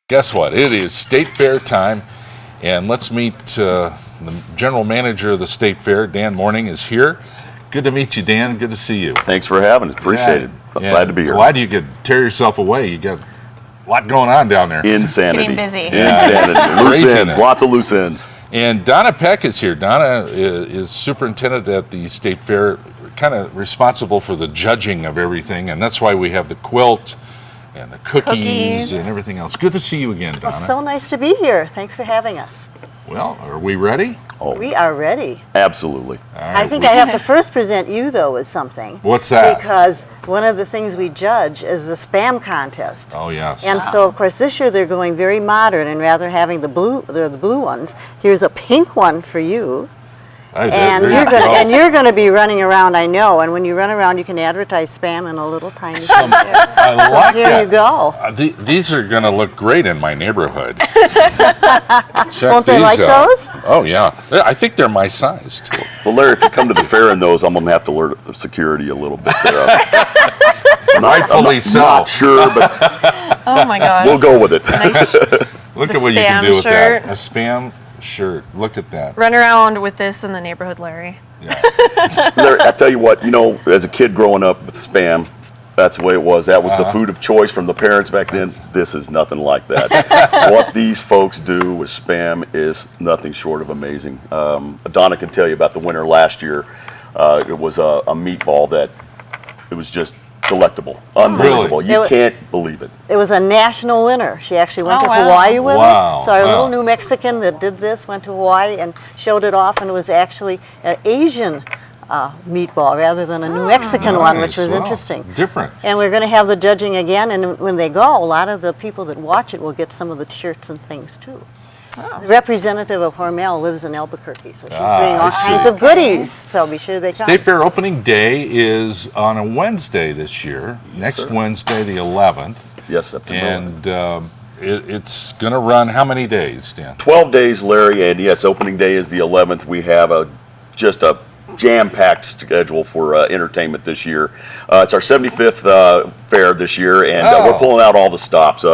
Guess what? It is State Fair time, and let's meet the general manager of the State Fair. Dan Mourning is here. Good to meet you, Dan. Good to see you. Thanks for having us. Appreciate it. Glad to be here. Glad you could tear yourself away. You got a lot going on down there. Insanity. Getting busy. Insanity. Loose ends. Lots of loose ends. And Donna Peck is here. Donna is superintendent at the State Fair, kind of responsible for the judging of everything, and that's why we have the quilt and the cookies and everything else. Good to see you again, Donna. Well, so nice to be here. Thanks for having us. Well, are we ready? Oh, We are ready. absolutely. All right, I think I have to first present you, though, with something. What's that? Because one of the things we judge is the spam contest. Oh, yes. And so, of course, this year they're going very modern, and rather having the blue ones, here's a pink one for you. And you're going to be running around, I know. And when you run around, you can advertise spam in a little tiny thing. I like Here that. you go. These are going to look great in my neighborhood. Check Won't they these like out. those? Oh, yeah. I think they're my size, too. Well, Larry, if you come to the fair in those, I'm going to have to learn security a little bit there. Rightfully so. Not sure, but Oh my gosh. we'll go with it. Look The at what you can spam do with shirt. that. A spam shirt. Look at that. Run around with this in the neighborhood, Larry. Yeah. Larry, I tell you what, as a kid growing up with Spam, that's the way it was. That was the food of choice from the parents back then. This is nothing like that. What these folks do with Spam is nothing short of amazing. Donna can tell you about the winner last year. It was a meatball that it was just delectable, unbelievable. Really? You can't believe it. It was a national winner. She actually went Oh, to wow. Hawaii with Wow. it. So our Wow. little New Mexican that did this went to Hawaii and showed it off, and it was actually an Asian meatball rather than a New Mexican one, which was Nice. Wow. interesting. Different. And we're going to have the judging again, and when they go, a lot of the people that watch it will get some of the shirts and things too. The representative of Hormel lives in Albuquerque, so she's bringing I all see. kinds of goodies. So be sure they come. State Fair opening day is on a Wednesday this year. Next sir. Wednesday, the 11th. Yes, September. And it's going to run how many days, Dan? 12 days, Larry, and yes, opening day is the 11th. We have just a jam-packed schedule for entertainment this year. It's our 75th fair this year, and we're pulling out all the stops.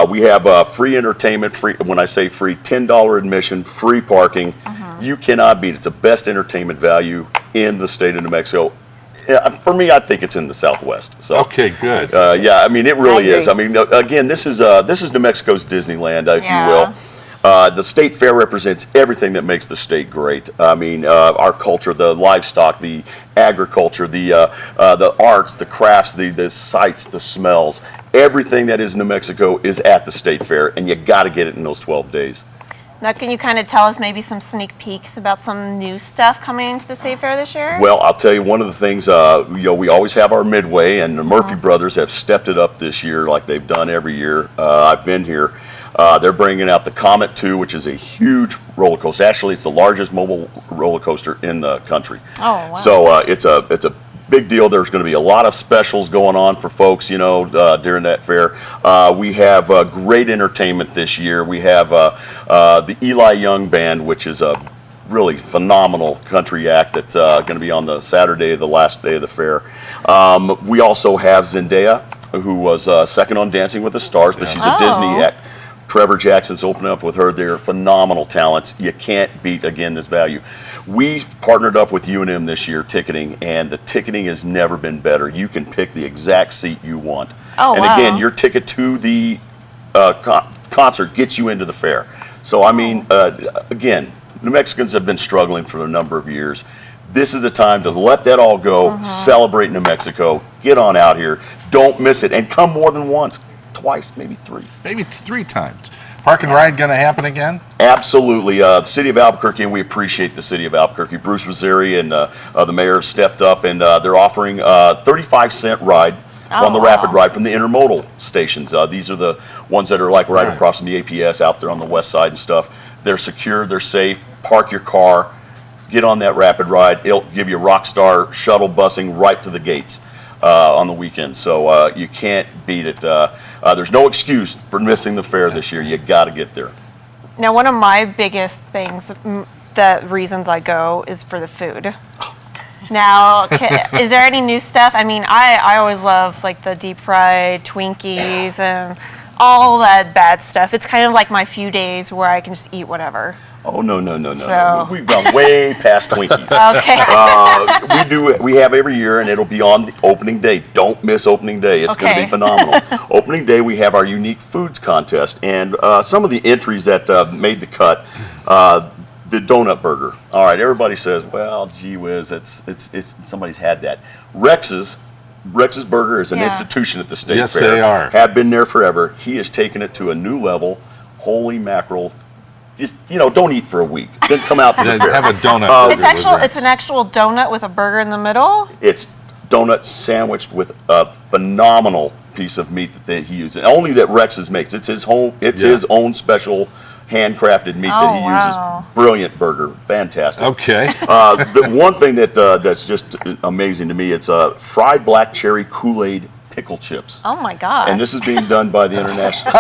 We have free entertainment, when I say free, $10 admission, free parking. You cannot beat it. It's the best entertainment value in the state of New Mexico. For me, I think it's in the Southwest. So, Okay, good. yeah, I mean, it really I is. I mean, again, this is New Mexico's Disneyland, if you will. The State Fair represents everything that makes the state great. I mean, our culture, the livestock, the agriculture, the arts, the crafts, the sights, the smells. Everything that is New Mexico is at the State Fair, and you got to get it in those 12 days. Now, can you kind of tell us maybe some sneak peeks about some new stuff coming into the State Fair this year? Well, I'll tell you one of the things, we always have our Midway, and the Murphy brothers have stepped it up this year like they've done every year. I've been here. They're bringing out the Comet 2, which is a huge roller coaster. Actually, it's the largest mobile roller coaster in the country. Oh, wow. So it's a big deal. There's going to be a lot of specials going on for folks, during that fair. We have great entertainment this year. We have the Eli Young Band, which is a really phenomenal country act that's going to be on the Saturday, the last day of the fair. We also have Zendaya, who was second on Dancing with the Stars, but she's a Disney act. Trevor Jackson's opening up with her. They're phenomenal talents. You can't beat, again, this value. We partnered up with U&M this year, ticketing, and the ticketing has never been better. You can pick the exact seat you want. Oh, and wow. again, your ticket to the concert gets you into the fair. So, I mean, again, New Mexicans have been struggling for a number of years. This is a time to let that all go, celebrate New Mexico, get on out here, don't miss it, and come more than once. Twice, maybe three. Maybe 3 times. Park and ride going to happen again? Absolutely. The city of Albuquerque, and we appreciate the city of Albuquerque. Bruce Rosari and the mayor have stepped up, and they're offering 35-cent ride on the rapid ride from the intermodal stations. These are the ones that are like right across from the APS out there on the west side and stuff. They're secure, they're safe. Park your car, get on that rapid ride. It'll give you Rockstar shuttle busing right to the gates on the weekend. So you can't beat it. There's no excuse for missing the fair this year. You got to get there. Now, one of my biggest things, the reasons I go, is for the food. Now, is there any new stuff? I mean, I always love like the deep fried Twinkies and all that bad stuff. It's kind of like my few days where I can just eat whatever. Oh, no. So- We've gone way past Twinkies. Okay. We have every year, and it'll be on the opening day. Don't miss opening day. It's going to Okay. be phenomenal. Opening day, we have our unique foods contest, and some of the entries that made the cut. The donut burger. All right, everybody says, well, gee whiz, it's somebody's had that. Rex's Burger is an Yeah. institution at the state Yes, fair. they are. Have been there forever. He has taken it to a new level. Holy mackerel. Just, don't eat for a week. Then come out to the Then fair. have a donut. It's burger with it's an actual donut with a burger in the middle. It's donut sandwiched with a phenomenal piece of meat that he uses. Only that Rex's makes. It's his own special handcrafted meat that he wow. uses. Brilliant burger. Fantastic. Okay. The one thing that's just amazing to me, it's fried black cherry Kool-Aid pickle chips. Oh my gosh. And this is being done by the International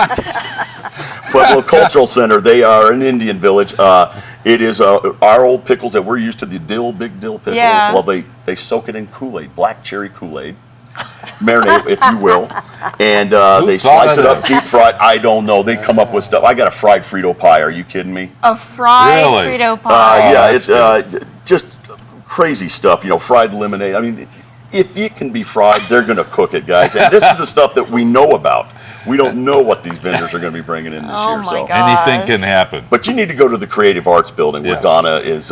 Pueblo Cultural Center. They are an Indian village. It is our old pickles that we're used to, the big dill pickle. Yeah. Well, they soak it in Kool-Aid, black cherry Kool-Aid. Marinate, if you will. And they thought slice of it up, this? deep fried. I don't know. They come up with stuff. I got a fried Frito pie. Are you kidding me? A fried Really? Frito pie. Yeah, that's it's just crazy stuff. Fried lemonade. I mean, if it can be fried, they're going to cook it, guys. And this is the stuff that we know about. We don't know what these vendors are going to be bringing in this Oh year. my So. God. Anything can happen. But you need to go to the Creative Arts Building where Yes. Donna is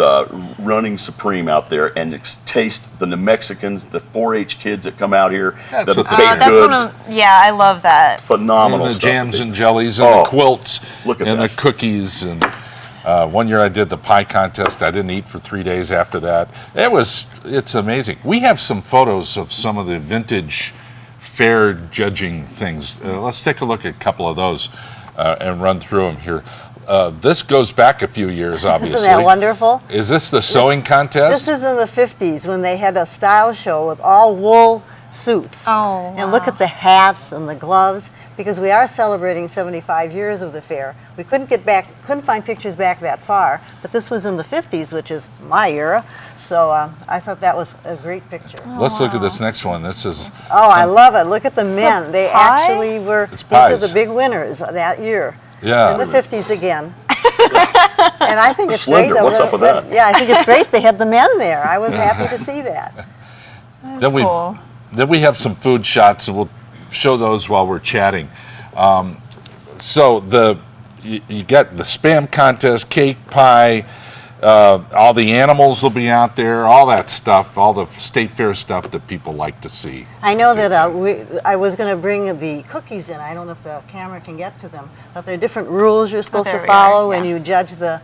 running supreme out there and taste the New Mexicans, the 4-H kids that come out here, That's the what they're baked That's goods, one of, yeah, I love that. phenomenal And the stuff. jams and jellies and Oh, the quilts look at and that. the cookies. And one year I did the pie contest. I didn't eat for 3 days after that. It's amazing. We have some photos of some of the vintage fair judging things. Let's take a look at a couple of those and run through them here. This goes back a few years, obviously. Isn't that wonderful? Is this the sewing contest? This is in the 50s when they had a style show with all wool suits. Oh, And look wow. at the hats and the gloves, because we are celebrating 75 years of the fair. We couldn't find pictures back that far, but this was in the 50s, which is my era. So I thought that was a great picture. Let's look at this next one. This is Oh, I love it. Look at the men. They pie? actually were, It's these are pies. the big winners that year. Yeah. In the 50s again. And I think it's Slender, great. what's up with that? Yeah, I think it's great they had the men there. I was happy to see that. Then we cool. then we have some food shots, and we'll show those while we're chatting. So you got the Spam contest, cake, pie, all the animals will be out there, all that stuff, all the state fair stuff that people like to see. I know that I was going to bring the cookies in. I don't know if the camera can get to them, but there are different rules you're supposed there to we are, follow when yeah. you judge the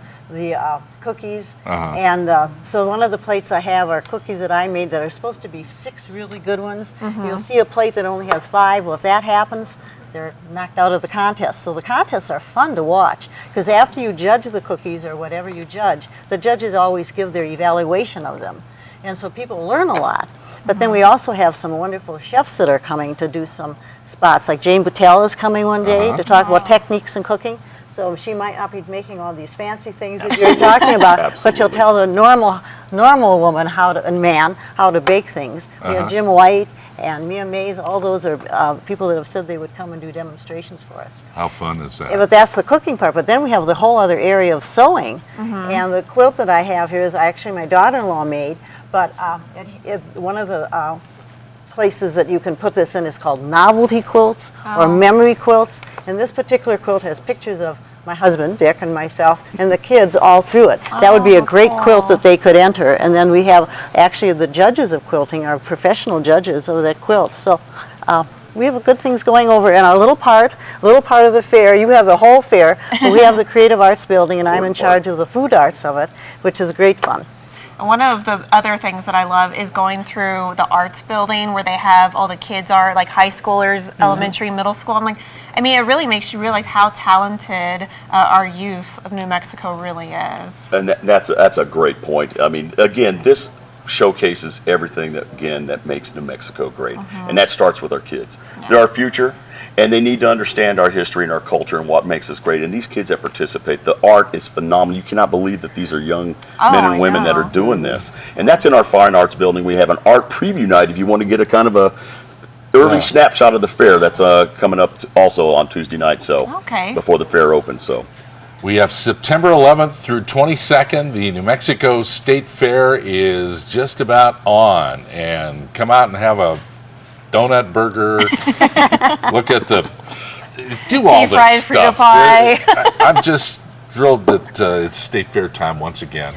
cookies. Uh-huh. And so one of the plates I have are cookies that I made that are supposed to be 6 really good ones. You'll see a plate that only has 5. Well, if that happens, they're knocked out of the contest. So the contests are fun to watch, because after you judge the cookies or whatever you judge, the judges always give their evaluation of them. And so people learn a lot. But then we also have some wonderful chefs that are coming to do some spots. Like Jane Boutelle is coming one day to talk about techniques in cooking. So she might not be making all these fancy things that you're talking about, but she'll Absolutely. tell the normal woman and man how to bake things. We have Jim White and Mia Mays. All those are people that have said they would come and do demonstrations for us. How fun is that? Yeah, but that's the cooking part. But then we have the whole other area of sewing. And the quilt that I have here is actually my daughter-in-law made. But one of the places that you can put this in is called novelty quilts or memory quilts. And this particular quilt has pictures of my husband, Dick, and myself, and the kids all through it. That would be a great quilt that they could enter. And then we have actually the judges of quilting are professional judges of that quilt. So we have good things going over in our little part of the fair. You have the whole fair, but we have the Creative Arts Building, and I'm in charge of the food arts of it, which is great fun. One of the other things that I love is going through the arts building where they have all the kids are like high schoolers, elementary, middle school. I'm like, I mean, it really makes you realize how talented our youth of New Mexico really is. And that's a great point. I mean, again, this showcases everything that makes New Mexico great, and that starts with our kids. They're our future, and they need to understand our history and our culture and what makes us great. And these kids that participate, the art is phenomenal. You cannot believe that these are young men I and women that know. are doing this. And that's in our Fine Arts Building. We have an art preview night if you want to get a kind of early Yeah. snapshot of the fair that's coming up also on Tuesday night. So Okay. before the fair opens. So We have September 11th through 22nd. The New Mexico State Fair is just about on. And come out and have a donut burger. Look at do all this Deep-fried fruit stuff. pie. I'm just thrilled that it's State Fair time once again.